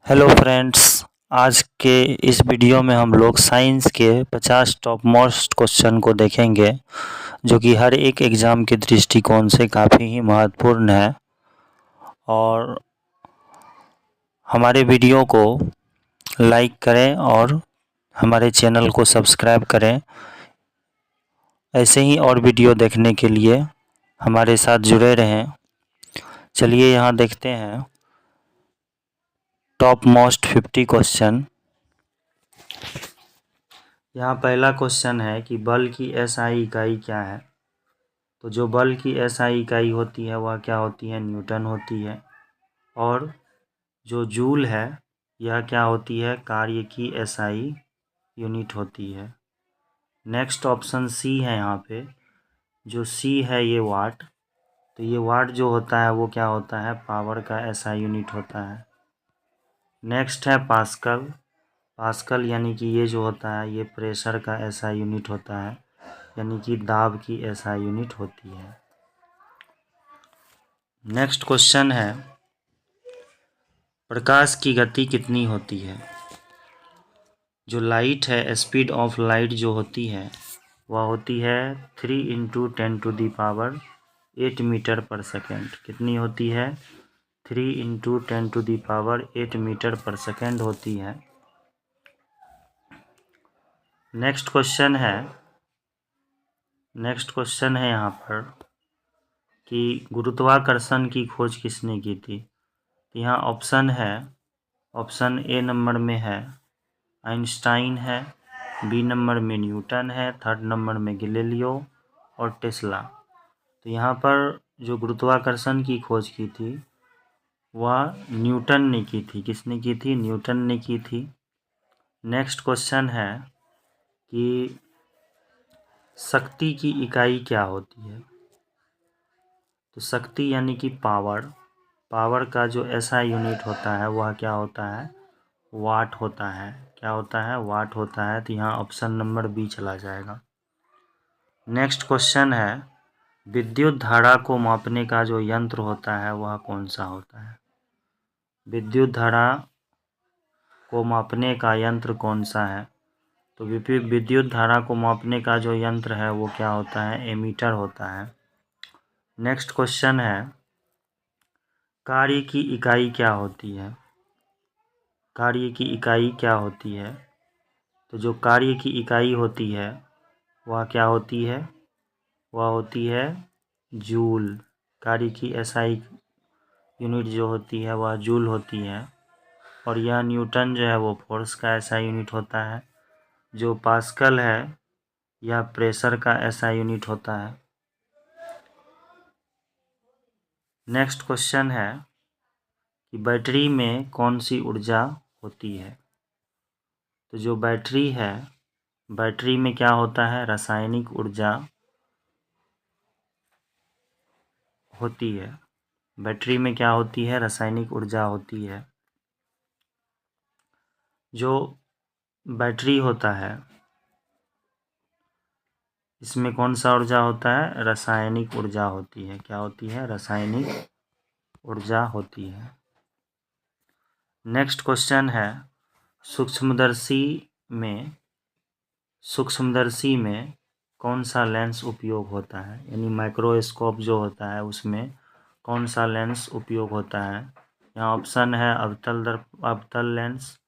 Hello friends, आज के इस वीडियो में हम लोग साइंस के 50 टॉप मोस्ट क्वेश्चन को देखेंगे जो कि हर एक एग्ज़ाम के दृष्टिकोण से काफ़ी ही महत्वपूर्ण है। और हमारे वीडियो को लाइक करें और हमारे चैनल को सब्सक्राइब करें। ऐसे ही और वीडियो देखने के लिए हमारे साथ जुड़े रहें। चलिए यहाँ देखते हैं टॉप मोस्ट 50 क्वेश्चन। यहाँ पहला क्वेश्चन है कि बल की एसआई इकाई क्या है। तो जो बल की एसआई इकाई होती है वह क्या होती है, न्यूटन होती है। और जो जूल है यह क्या होती है, कार्य की एसआई यूनिट होती है। नेक्स्ट ऑप्शन सी है। यहाँ पे जो सी है ये वाट, तो ये वाट जो होता है वो क्या होता है, पावर का एसआई यूनिट होता है। नेक्स्ट है पास्कल। पास्कल यानी कि ये जो होता है ये प्रेशर का एसआई यूनिट होता है, यानी कि दाब की एसआई यूनिट होती है। नेक्स्ट क्वेश्चन है प्रकाश की गति कितनी होती है। जो लाइट है, स्पीड ऑफ लाइट जो होती है वह होती है 3 × 10⁸ मीटर पर सेकेंड। कितनी होती है, 3 × 10⁸ मीटर पर सेकेंड होती है। नेक्स्ट क्वेश्चन है यहाँ पर कि गुरुत्वाकर्षण की खोज किसने की थी। यहाँ ऑप्शन है, ऑप्शन ए नंबर में है आइंस्टाइन है, बी नंबर में न्यूटन है, थर्ड नंबर में गैलीलियो और टेस्ला। तो यहाँ पर जो गुरुत्वाकर्षण की खोज की थी वह न्यूटन ने की थी। किसने की थी, न्यूटन ने की थी। नेक्स्ट क्वेश्चन है कि शक्ति की इकाई क्या होती है। तो शक्ति यानी कि पावर का जो एसआई यूनिट होता है वह क्या होता है, वाट होता है। क्या होता है, वाट होता है। तो यहाँ ऑप्शन नंबर बी चला जाएगा। नेक्स्ट क्वेश्चन है विद्युत धारा को मापने का जो यंत्र होता है वह कौन सा होता है। विद्युत धारा को मापने का यंत्र कौन सा है। तो विद्युत धारा को मापने का जो यंत्र है वो क्या होता है, एमीटर होता है। नेक्स्ट क्वेश्चन है कार्य की इकाई क्या होती है। कार्य की इकाई क्या होती है। तो जो कार्य की इकाई होती है वह क्या होती है, वह होती है जूल। कार्य की एसआई यूनिट जो होती है वह जूल होती है। और यह न्यूटन जो है वो फोर्स का एसआई यूनिट होता है। जो पास्कल है यह प्रेशर का एसआई यूनिट होता है। नेक्स्ट क्वेश्चन है कि बैटरी में कौन सी ऊर्जा होती है। तो जो बैटरी है, बैटरी में क्या होता है, रासायनिक ऊर्जा होती है। बैटरी में क्या होती है, रासायनिक ऊर्जा होती है। जो बैटरी होता है इसमें कौन सा ऊर्जा होता है, रासायनिक ऊर्जा होती है। क्या होती है, रासायनिक ऊर्जा होती है। नेक्स्ट क्वेश्चन है सूक्ष्मदर्शी में कौन सा लेंस उपयोग होता है। यानी माइक्रोस्कोप जो होता है उसमें कौन सा लेंस उपयोग होता है। यहाँ ऑप्शन है अवतल लेंस,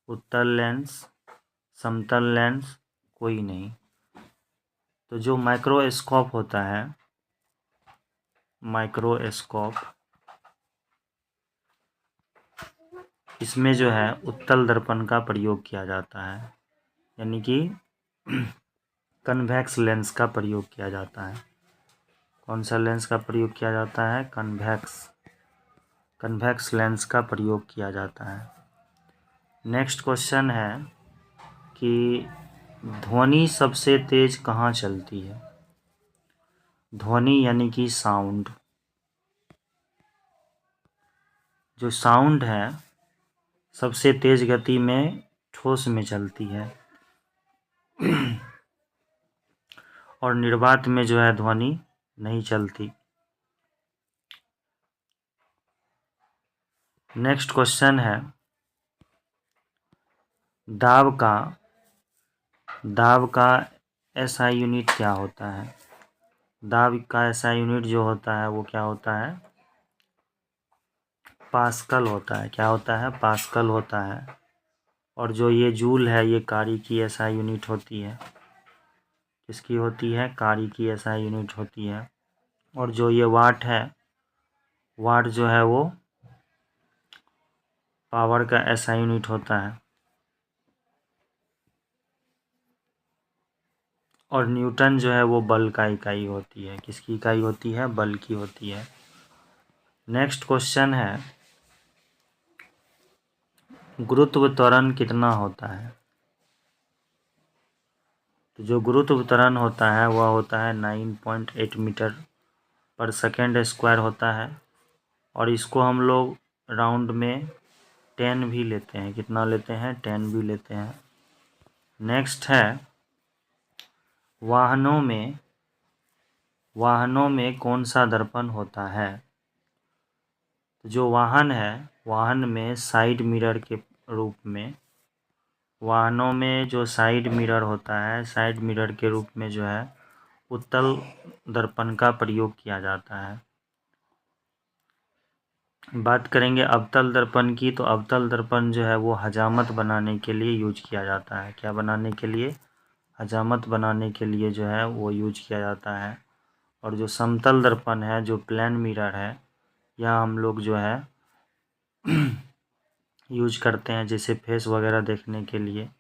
उत्तल लेंस, समतल लेंस, कोई नहीं। तो जो माइक्रोस्कोप होता है, माइक्रोस्कोप, इसमें जो है उत्तल दर्पण का प्रयोग किया जाता है, यानी कि कन्वेक्स लेंस का प्रयोग किया जाता है। कौन सा लेंस का प्रयोग किया जाता है, कन्वेक्स लेंस का प्रयोग किया जाता है। नेक्स्ट क्वेश्चन है कि ध्वनि सबसे तेज कहाँ चलती है। ध्वनि यानी कि साउंड, जो साउंड है सबसे तेज गति में ठोस में चलती है और निर्वात में जो है ध्वनि नहीं चलती। नेक्स्ट क्वेश्चन है दाब का एसआई यूनिट क्या होता है? दाब का एसआई यूनिट जो होता है वो क्या होता है? पास्कल होता है। क्या होता है? पास्कल होता है। और जो ये जूल है ये कार्य की एसआई यूनिट होती है। किसकी होती है? कार्य की एसआई यूनिट होती है। और जो ये वाट है, वाट जो है वो पावर का एसआई यूनिट होता है। और न्यूटन जो है वो बल का इकाई होती है। किसकी इकाई होती है? बल की होती है। नेक्स्ट क्वेश्चन है, गुरुत्व त्वरण कितना होता है? तो जो गुरुत्व त्वरण होता है वह होता है 9.8 मीटर पर सेकेंड स्क्वायर होता है। और इसको हम लोग राउंड में 10 भी लेते हैं। कितना लेते हैं? 10 भी लेते हैं। नेक्स्ट है, वाहनों में कौन सा दर्पण होता है? जो वाहन है, वाहन में साइड मिरर के रूप में, वाहनों में जो साइड मिरर होता है, साइड मिरर के रूप में जो है उत्तल दर्पण का प्रयोग किया जाता है। बात करेंगे अवतल दर्पण की, तो अवतल दर्पण जो है वो हजामत बनाने के लिए यूज किया जाता है। क्या बनाने के लिए? हजामत बनाने के लिए जो है वो यूज किया जाता है। और जो समतल दर्पण है, जो प्लेन मिरर है, यह हम लोग जो है यूज करते हैं जैसे फेस वगैरह देखने के लिए, है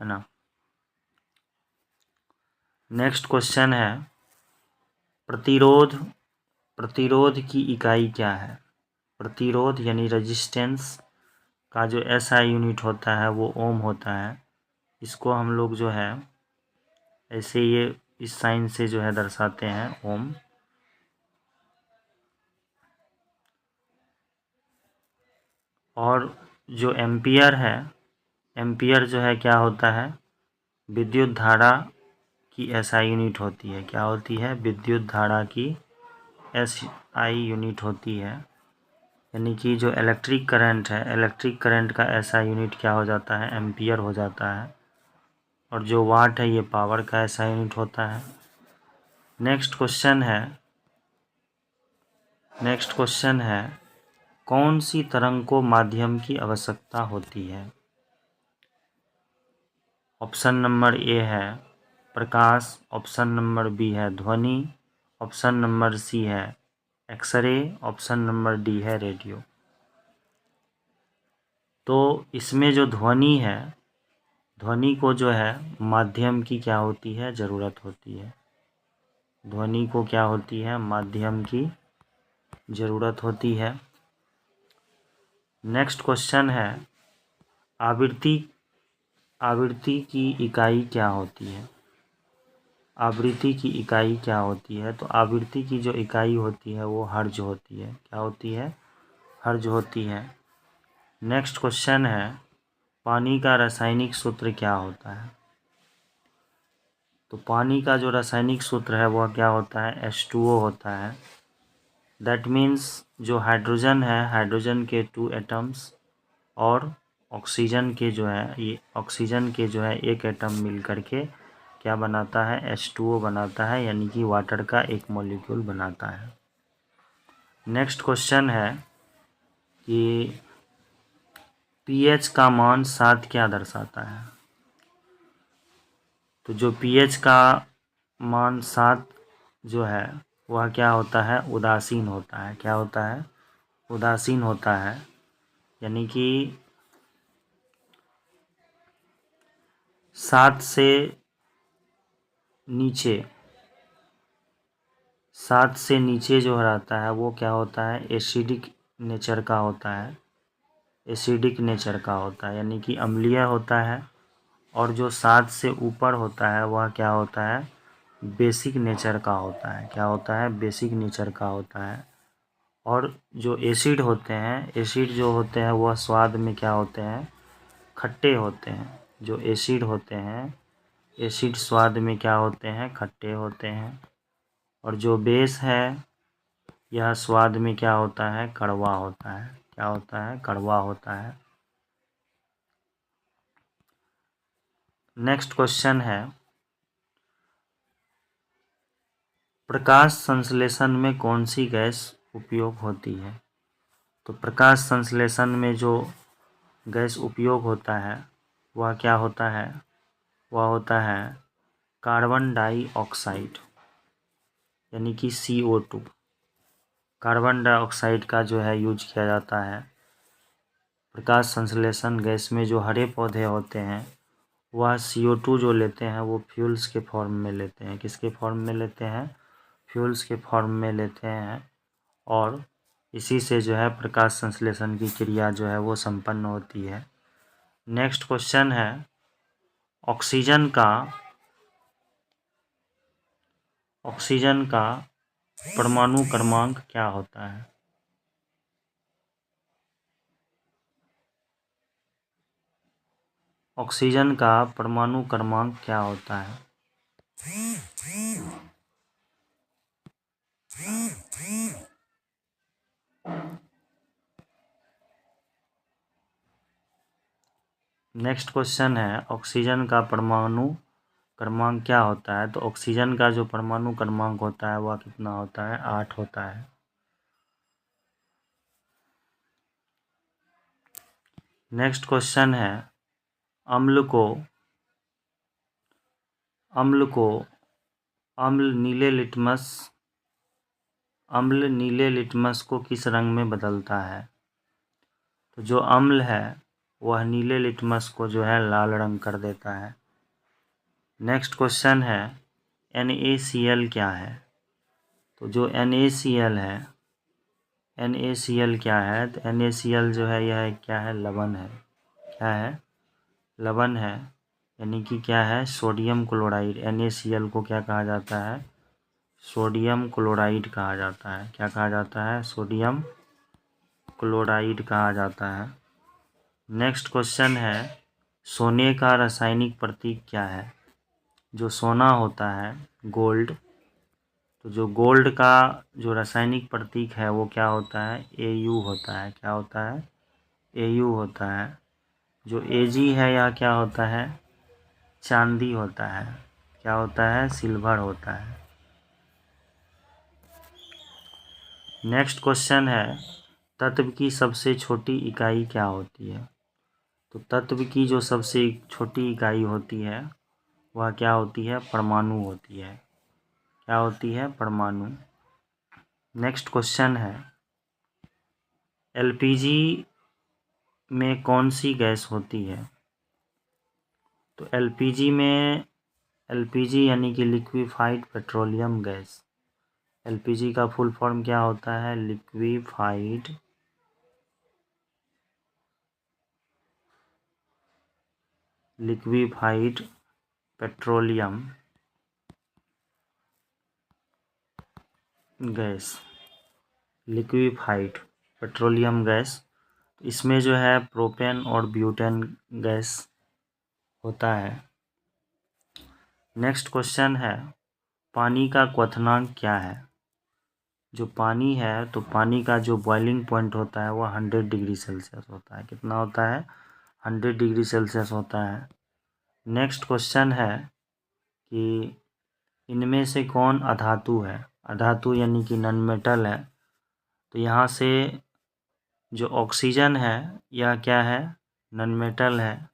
ना। नेक्स्ट क्वेश्चन है, प्रतिरोध की इकाई क्या है? प्रतिरोध यानी रेजिस्टेंस का जो एसआई यूनिट होता है वो ओम होता है। इसको हम लोग जो है ऐसे ये इस साइन से जो है दर्शाते हैं, ओम। और जो एम्पियर है, एम्पियर जो है क्या होता है? विद्युत धारा की एसआई यूनिट होती है। क्या होती है? विद्युत धारा की एसआई यूनिट होती है। यानी कि जो इलेक्ट्रिक करंट है, इलेक्ट्रिक करंट का एसआई यूनिट क्या हो जाता है? एम्पियर हो जाता है। और जो वाट है ये पावर का एसआई यूनिट होता है। नेक्स्ट क्वेश्चन है, कौन सी तरंग को माध्यम की आवश्यकता होती है? ऑप्शन नंबर ए है प्रकाश, ऑप्शन नंबर बी है ध्वनि, ऑप्शन नंबर सी है एक्सरे, ऑप्शन नंबर डी है रेडियो। तो इसमें जो ध्वनि है, ध्वनि को जो है माध्यम की क्या होती है? ज़रूरत होती है। ध्वनि को क्या होती है? माध्यम की ज़रूरत होती है। नेक्स्ट क्वेश्चन है, आवृत्ति की इकाई क्या होती है? आवृत्ति की इकाई क्या होती है? तो आवृत्ति की जो इकाई होती है वो हर्ज होती है। क्या होती है? हर्ज होती है। नेक्स्ट क्वेश्चन है, पानी का रासायनिक सूत्र क्या होता है? तो पानी का जो रासायनिक सूत्र है वह क्या होता है? H2O होता है। दैट मीन्स जो हाइड्रोजन है, हाइड्रोजन के 2 एटम्स और ऑक्सीजन के जो है एक एटम मिल करके क्या बनाता है? H2O बनाता है, यानी कि वाटर का एक मॉलिक्यूल बनाता है। नेक्स्ट क्वेश्चन है कि pH का मान 7 क्या दर्शाता है? तो जो pH का मान 7 जो है वह क्या होता है? उदासीन होता है। क्या होता है? उदासीन होता है। यानी कि 7 से नीचे, 7 से नीचे जो रहता है वो क्या होता है? एसिडिक नेचर का होता है। एसिडिक नेचर का होता है, यानी कि अम्लीय होता है। और जो 7 से ऊपर होता है वह क्या होता है? बेसिक नेचर का होता है। क्या होता है? बेसिक नेचर का होता है। और जो एसिड होते हैं, एसिड जो होते हैं वह स्वाद में क्या होते हैं? खट्टे होते हैं। जो एसिड होते हैं, एसिड स्वाद में क्या होते हैं? खट्टे होते हैं। और जो बेस है यह स्वाद में क्या होता है? कड़वा होता है। क्या होता है? कड़वा होता है। नेक्स्ट क्वेश्चन है, प्रकाश संश्लेषण में कौन सी गैस उपयोग होती है? तो प्रकाश संश्लेषण में जो गैस उपयोग होता है वह क्या होता है? वह होता है कार्बन डाइऑक्साइड, यानी कि CO2। कार्बन डाइऑक्साइड का जो है यूज किया जाता है प्रकाश संश्लेषण गैस में। जो हरे पौधे होते हैं वह CO2 जो लेते हैं वो फ्यूल्स के फॉर्म में लेते हैं। किसके फॉर्म में लेते हैं? फ्यूल्स के फॉर्म में लेते हैं, और इसी से जो है प्रकाश संश्लेषण की क्रिया जो है वो संपन्न होती है। नेक्स्ट क्वेश्चन है, ऑक्सीजन का परमाणु क्रमांक क्या होता है? ऑक्सीजन का परमाणु क्रमांक क्या होता है? नेक्स्ट क्वेश्चन है, ऑक्सीजन का परमाणु क्रमांक क्या होता है? तो ऑक्सीजन का जो परमाणु क्रमांक होता है वह कितना होता है? 8 होता है। नेक्स्ट क्वेश्चन है, अम्ल नीले लिटमस को किस रंग में बदलता है? तो जो अम्ल है वह नीले लिटमस को जो है लाल रंग कर देता है। नेक्स्ट क्वेश्चन है, NaCl क्या है? तो जो NaCl है, NaCl क्या है? तो NaCl जो है यह क्या है? लवण है। क्या है? लवण है, यानी कि क्या है? Sodium chloride. NaCl को क्या कहा जाता है? सोडियम क्लोराइड कहा जाता है। क्या कहा जाता है? सोडियम क्लोराइड कहा जाता है। नेक्स्ट क्वेश्चन है, सोने का रासायनिक प्रतीक क्या है? जो सोना होता है, गोल्ड, तो जो गोल्ड का जो रासायनिक प्रतीक है वो क्या होता है? Au होता है। क्या होता है? Au होता है। जो Ag है यह क्या होता है? चांदी होता है। क्या होता है? सिल्वर होता है। नेक्स्ट क्वेश्चन है, तत्व की सबसे छोटी इकाई क्या होती है? तो तत्व की जो सबसे छोटी इकाई होती है वह क्या होती है? परमाणु होती है। क्या होती है? परमाणु। नेक्स्ट क्वेश्चन है, LPG में कौन सी गैस होती है? तो LPG यानी कि लिक्विफाइड पेट्रोलियम गैस। LPG का फुल फॉर्म क्या होता है? Liquefied petroleum gas. Liquefied petroleum gas, इसमें जो है प्रोपेन और ब्यूटेन गैस होता है। नेक्स्ट क्वेश्चन है, पानी का क्वथनांक क्या है? जो पानी है तो पानी का जो बॉइलिंग पॉइंट होता है वह 100 डिग्री सेल्सियस होता है। कितना होता है? 100 डिग्री सेल्सियस होता है। नेक्स्ट क्वेश्चन है कि इनमें से कौन अधातु है? अधातु यानी कि नॉन मेटल है। तो यहाँ से जो ऑक्सीजन है यह क्या है? नॉन मेटल है।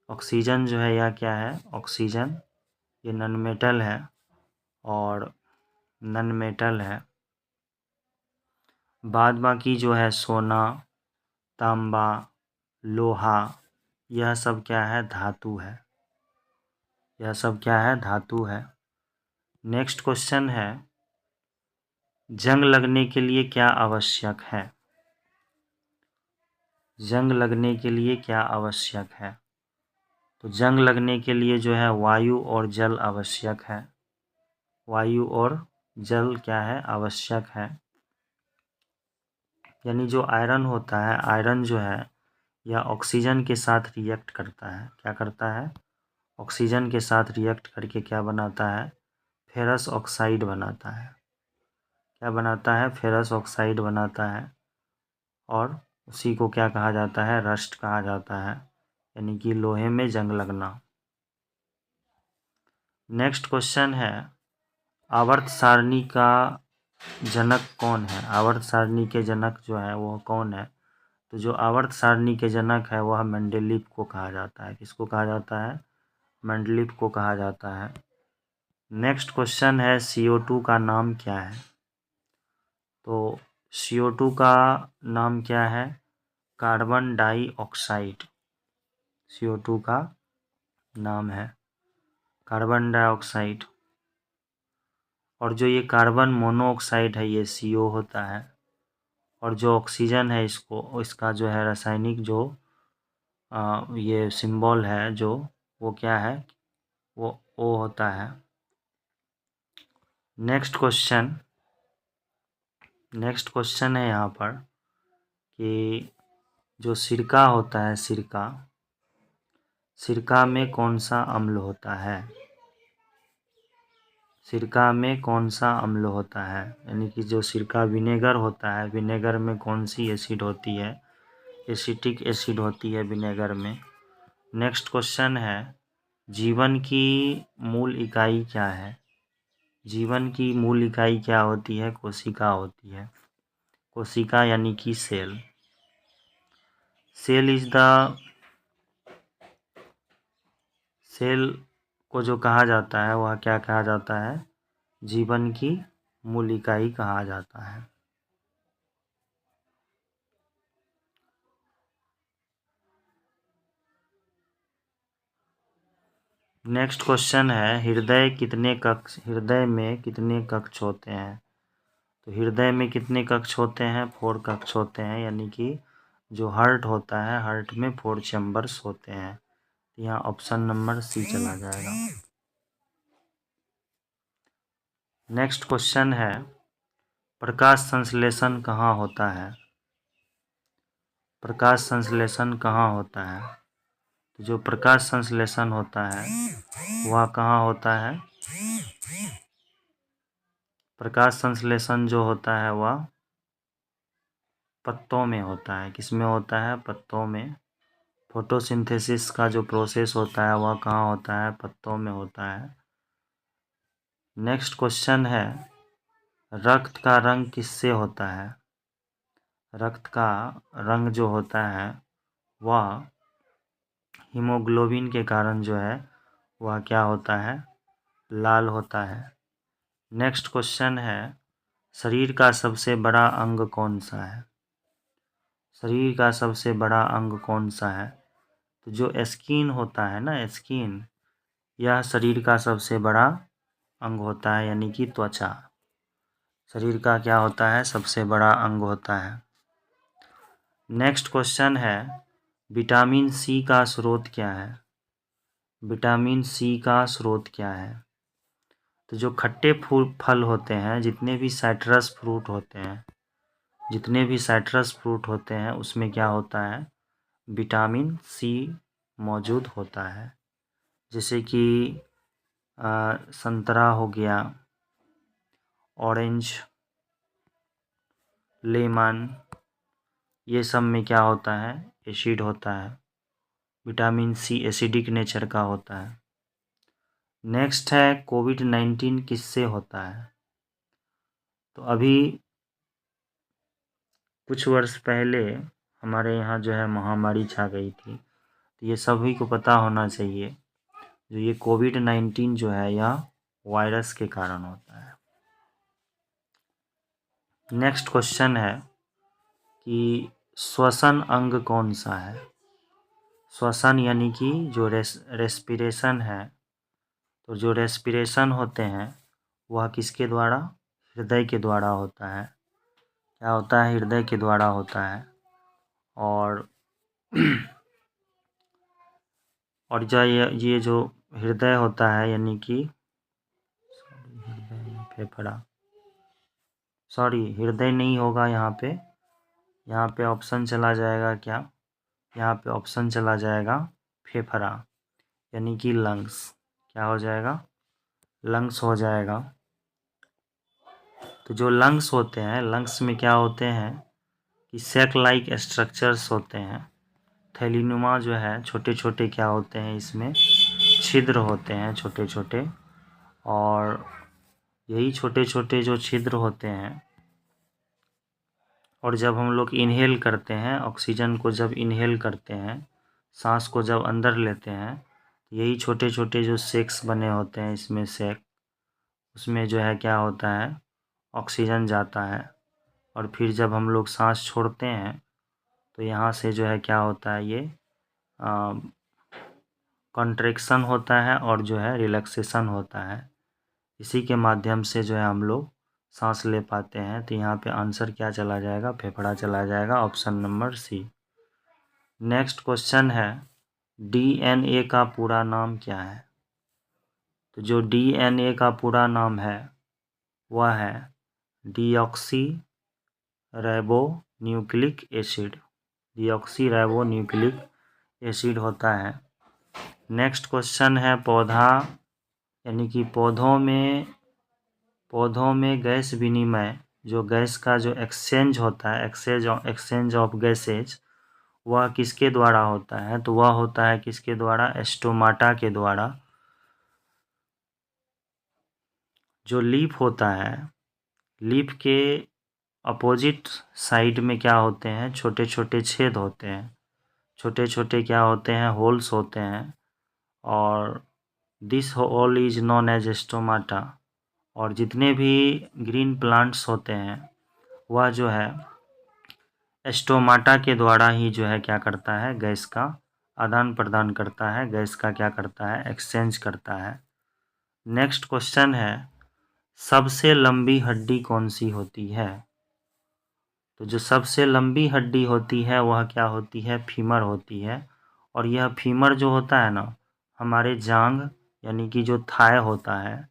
ऑक्सीजन जो है यह क्या है? ऑक्सीजन ये नॉन मेटल है, और नॉन मेटल है। बाद बाकी जो है सोना, तांबा, लोहा, यह सब क्या है? धातु है। यह सब क्या है? धातु है। नेक्स्ट क्वेश्चन है, जंग लगने के लिए क्या आवश्यक है? जंग लगने के लिए क्या आवश्यक है? तो जंग लगने के लिए जो है वायु और जल आवश्यक है। वायु और जल क्या है? आवश्यक है। यानी जो आयरन होता है, आयरन जो है यह ऑक्सीजन के साथ रिएक्ट करता है। क्या करता है? ऑक्सीजन के साथ रिएक्ट करके क्या बनाता है? फेरस ऑक्साइड बनाता है। क्या बनाता है? फेरस ऑक्साइड बनाता है, और उसी को क्या कहा जाता है? रस्ट कहा जाता है, यानी कि लोहे में जंग लगना। नेक्स्ट क्वेश्चन है, आवर्त सारणी का जनक कौन है? आवर्त सारणी के जनक जो है वो कौन है? तो जो आवर्त सारणी के जनक है वह मेंडलीव को कहा जाता है। किसको कहा जाता है? मेंडलीव को कहा जाता है। नेक्स्ट क्वेश्चन है, CO2 का नाम क्या है? तो CO2 का नाम क्या है? Carbon dioxide. CO2 का नाम है कार्बन डाइऑक्साइड। और जो ये कार्बन मोनोऑक्साइड है ये CO होता है। और जो ऑक्सीजन है इसका जो है रासायनिक जो ये सिंबल है जो वो क्या है? वो O होता है। नेक्स्ट क्वेश्चन है यहाँ पर कि जो सिरका होता है, सिरका में कौन सा अम्ल होता है? सिरका में कौन सा अम्ल होता है? यानी कि जो सिरका विनेगर होता है, विनेगर में कौन सी एसिड होती है? एसिटिक एसिड होती है विनेगर में। नेक्स्ट क्वेश्चन है, जीवन की मूल इकाई क्या है? जीवन की मूल इकाई क्या होती है? कोशिका होती है। कोशिका यानी कि सेल। सेल को जो कहा जाता है वह क्या कहा जाता है? जीवन की मूल इकाई कहा जाता है। नेक्स्ट क्वेश्चन है, हृदय में कितने कक्ष होते हैं? तो हृदय में कितने कक्ष होते हैं? 4 कक्ष होते हैं। यानी कि जो हार्ट होता है, हार्ट में 4 चैम्बर्स होते हैं। यहाँ ऑप्शन नंबर C चला जाएगा। नेक्स्ट क्वेश्चन है, प्रकाश संश्लेषण कहाँ होता है? प्रकाश संश्लेषण कहाँ होता है? तो जो प्रकाश संश्लेषण होता है वह कहाँ होता है? प्रकाश संश्लेषण जो होता है वह पत्तों में होता है। किस में होता है? पत्तों में। फोटोसिंथेसिस का जो प्रोसेस होता है वह कहाँ होता है? पत्तों में होता है। नेक्स्ट क्वेश्चन है, रक्त का रंग किससे होता है? रक्त का रंग जो होता है वह हीमोग्लोबिन के कारण जो है वह क्या होता है? लाल होता है। नेक्स्ट क्वेश्चन है, शरीर का सबसे बड़ा अंग कौन सा है? शरीर का सबसे बड़ा अंग कौन सा है? तो जो स्किन होता है ना, स्किन, यह शरीर का सबसे बड़ा अंग होता है। यानी कि त्वचा शरीर का क्या होता है? सबसे बड़ा अंग होता है। नेक्स्ट क्वेश्चन है, विटामिन C का स्रोत क्या है? विटामिन C का स्रोत क्या है? तो जो खट्टे फल होते हैं, जितने भी साइट्रस फ्रूट होते हैं उसमें क्या होता है? विटामिन C मौजूद होता है। जैसे कि संतरा हो गया, ऑरेंज, लेमन, ये सब में क्या होता है? एसिड होता है। विटामिन C एसिडिक नेचर का होता है। नेक्स्ट है, कोविड-19 किससे होता है? तो अभी कुछ वर्ष पहले हमारे यहाँ जो है महामारी छा गई थी। तो ये सभी को पता होना चाहिए, जो ये कोविड-19 जो है यह वायरस के कारण होता है। नेक्स्ट क्वेश्चन है कि श्वसन अंग कौन सा है? श्वसन यानी कि जो रेस्पिरेशन है, तो जो रेस्पिरेशन होते हैं वह किसके द्वारा? हृदय के द्वारा होता है। क्या होता है? हृदय के द्वारा होता है। और और जो ये जो हृदय होता है यानी कि फेफड़ा, हृदय नहीं होगा यहाँ पे ऑप्शन चला जाएगा क्या? यहाँ पे ऑप्शन चला जाएगा फेफड़ा, यानी कि लंग्स। क्या हो जाएगा? लंग्स हो जाएगा। तो जो लंग्स होते हैं, लंग्स में क्या होते हैं कि सैक लाइक स्ट्रक्चर्स होते हैं। थैलीनुमा जो है, छोटे छोटे क्या होते हैं इसमें? छिद्र होते हैं छोटे छोटे। और यही छोटे छोटे जो छिद्र होते हैं, और जब हम लोग इनहेल करते हैं, ऑक्सीजन को जब इनहेल करते हैं, सांस को जब अंदर लेते हैं, यही छोटे छोटे जो सेक्स बने होते हैं इसमें सेक, उसमें जो है क्या होता है, ऑक्सीजन जाता है। और फिर जब हम लोग सांस छोड़ते हैं तो यहाँ से जो है क्या होता है, ये कॉन्ट्रैक्शन होता है और जो है रिलैक्सेशन होता है। इसी के माध्यम से जो है हम लोग सांस ले पाते हैं। तो यहाँ पे आंसर क्या चला जाएगा, फेफड़ा चला जाएगा, option number C. Next question है, डीएनए का पूरा नाम क्या है? तो जो डीएनए का पूरा नाम है वह है deoxy ribo nucleic acid. Deoxy ribo nucleic acid होता है। नेक्स्ट क्वेश्चन है, पौधा यानी कि पौधों में गैस विनिमय, जो गैस का जो एक्सचेंज होता है, एक्सचेंज ऑफ गैसेज, वह किसके द्वारा होता है? तो वह होता है किसके द्वारा? स्टोमाटा के द्वारा। जो लीफ होता है, लीफ के अपोजिट साइड में क्या होते हैं, छोटे छोटे छेद होते हैं, छोटे छोटे क्या होते हैं, होल्स होते हैं, और this hole is known as stomata. और जितने भी ग्रीन प्लांट्स होते हैं वह जो है स्टोमाटा के द्वारा ही जो है क्या करता है, गैस का आदान प्रदान करता है, गैस का क्या करता है, एक्सचेंज करता है। नेक्स्ट क्वेश्चन है, सबसे लंबी हड्डी कौन सी होती है? तो जो सबसे लंबी हड्डी होती है वह क्या होती है, फीमर होती है। और यह फीमर जो होता है ना, हमारे जांघ यानी कि जो थाई होता है,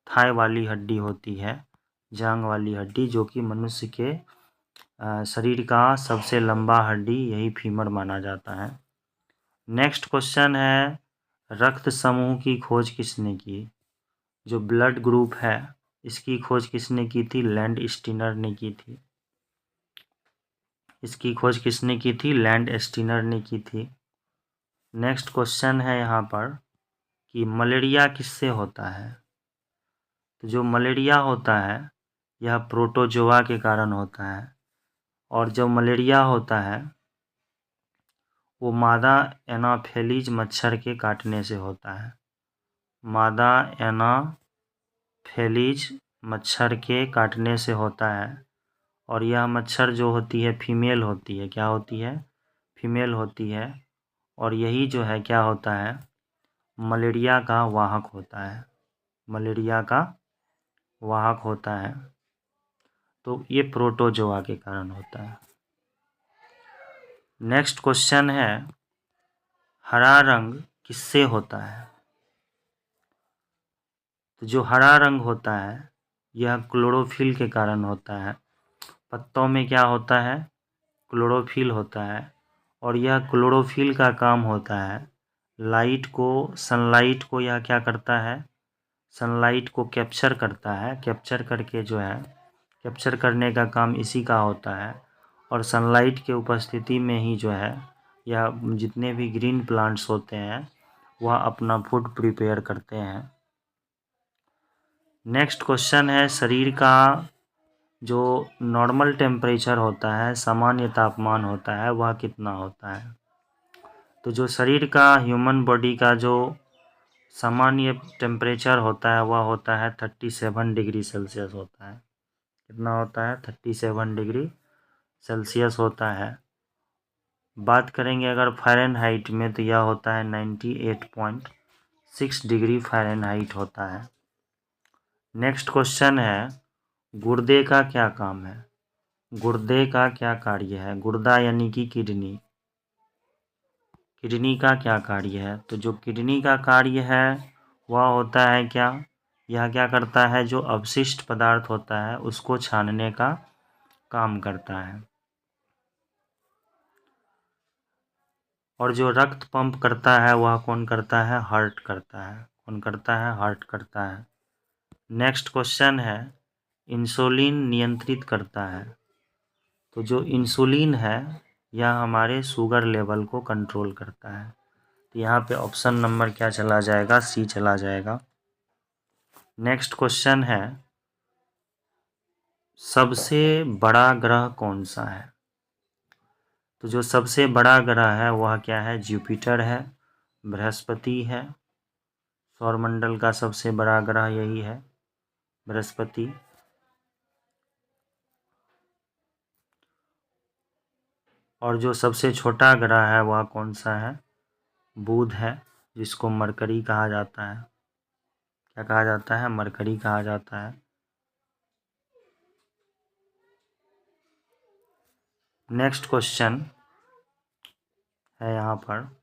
थाई वाली हड्डी होती है, जांघ वाली हड्डी, जो कि मनुष्य के शरीर का सबसे लंबा हड्डी यही फीमर माना जाता है। नेक्स्ट क्वेश्चन है, रक्त समूह की खोज किसने की? जो ब्लड ग्रुप है इसकी खोज किसने की थी? लैंड स्टीनर ने की थी। इसकी खोज किसने की थी? लैंड स्टीनर ने की थी। नेक्स्ट क्वेश्चन है यहाँ पर कि मलेरिया किससे होता है? तो जो मलेरिया होता है यह प्रोटोजोआ के कारण होता है। और जो मलेरिया होता है वो मादा एनाफेलिज मच्छर के काटने से होता है। मादा एनाफेलिज मच्छर के काटने से होता है। और यह मच्छर जो होती है फीमेल होती है। क्या होती है? फीमेल होती है। और यही जो है क्या होता है, मलेरिया का वाहक होता है। मलेरिया का वाहक होता है। तो ये प्रोटोजोआ के कारण होता है। नेक्स्ट क्वेश्चन है, हरा रंग किससे होता है? तो जो हरा रंग होता है यह क्लोरोफिल के कारण होता है। पत्तों में क्या होता है? क्लोरोफिल होता है। और यह क्लोरोफिल का काम होता है लाइट को, सनलाइट को यह क्या करता है, सनलाइट को कैप्चर करता है। कैप्चर करके जो है, कैप्चर करने का काम इसी का होता है। और सनलाइट के उपस्थिति में ही जो है या जितने भी ग्रीन प्लांट्स होते हैं वह अपना फूड प्रिपेयर करते हैं। नेक्स्ट क्वेश्चन है, शरीर का जो नॉर्मल टेम्परेचर होता है, सामान्य तापमान होता है, वह कितना होता है? तो जो शरीर का, ह्यूमन बॉडी का जो सामान्य टेम्परेचर होता है वह होता है 37 डिग्री सेल्सियस होता है। कितना होता है? 37 डिग्री सेल्सियस होता है। बात करेंगे अगर फ़ारेनहाइट में तो यह होता है 98.6 डिग्री फ़ारेनहाइट होता है। नेक्स्ट क्वेश्चन है, गुर्दे का क्या काम है? गुर्दे का क्या कार्य है? गुर्दा यानी कि किडनी, किडनी का क्या कार्य है? तो जो किडनी का कार्य है वह होता है क्या, यह क्या करता है, जो अवशिष्ट पदार्थ होता है उसको छानने का काम करता है। और जो रक्त पंप करता है वह कौन करता है? हार्ट करता है। कौन करता है? हार्ट करता है। नेक्स्ट क्वेश्चन है, इंसुलिन नियंत्रित करता है। तो जो इंसुलिन है यह हमारे शुगर लेवल को कंट्रोल करता है। तो यहाँ पे ऑप्शन नंबर क्या चला जाएगा? सी चला जाएगा। नेक्स्ट क्वेश्चन है, सबसे बड़ा ग्रह कौन सा है? तो जो सबसे बड़ा ग्रह है वह क्या है? जुपिटर है, बृहस्पति है। सौरमंडल का सबसे बड़ा ग्रह यही है, बृहस्पति। और जो सबसे छोटा ग्रह है वह कौन सा है? बुध है, जिसको मरकरी कहा जाता है। क्या कहा जाता है? मरकरी कहा जाता है। नेक्स्ट क्वेश्चन है यहाँ पर,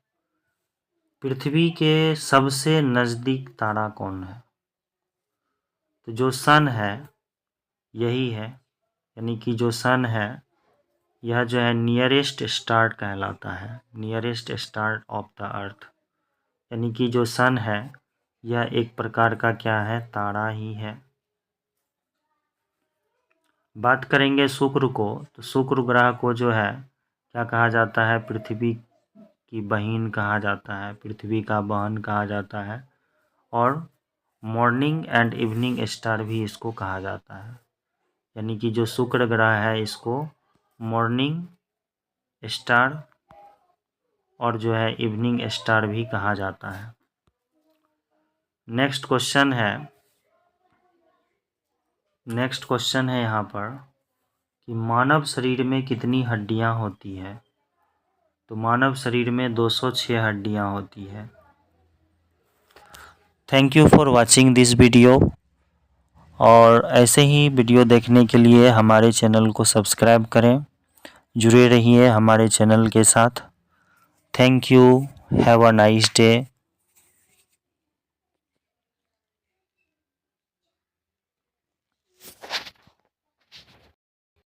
पृथ्वी के सबसे नज़दीक तारा कौन है? तो जो सन है यही है, यानी कि जो सन है यह जो है नियरेस्ट स्टार कहलाता है, nearest star of the earth. यानी कि जो सन है यह एक प्रकार का क्या है? तारा ही है। बात करेंगे शुक्र को, तो शुक्र ग्रह को जो है क्या कहा जाता है? पृथ्वी की बहन कहा जाता है, पृथ्वी का बहन कहा जाता है। और मॉर्निंग एंड इवनिंग स्टार भी इसको कहा जाता है। यानी कि जो शुक्र ग्रह है इसको मॉर्निंग स्टार और जो है इवनिंग स्टार भी कहा जाता है। नेक्स्ट क्वेश्चन है यहाँ पर कि मानव शरीर में कितनी हड्डियाँ होती है? तो मानव शरीर में 206 हड्डियाँ होती है। Thank you for watching this video. और ऐसे ही वीडियो देखने के लिए हमारे चैनल को सब्सक्राइब करें, जुड़े रहिए हमारे चैनल के साथ। Thank you, have a nice day.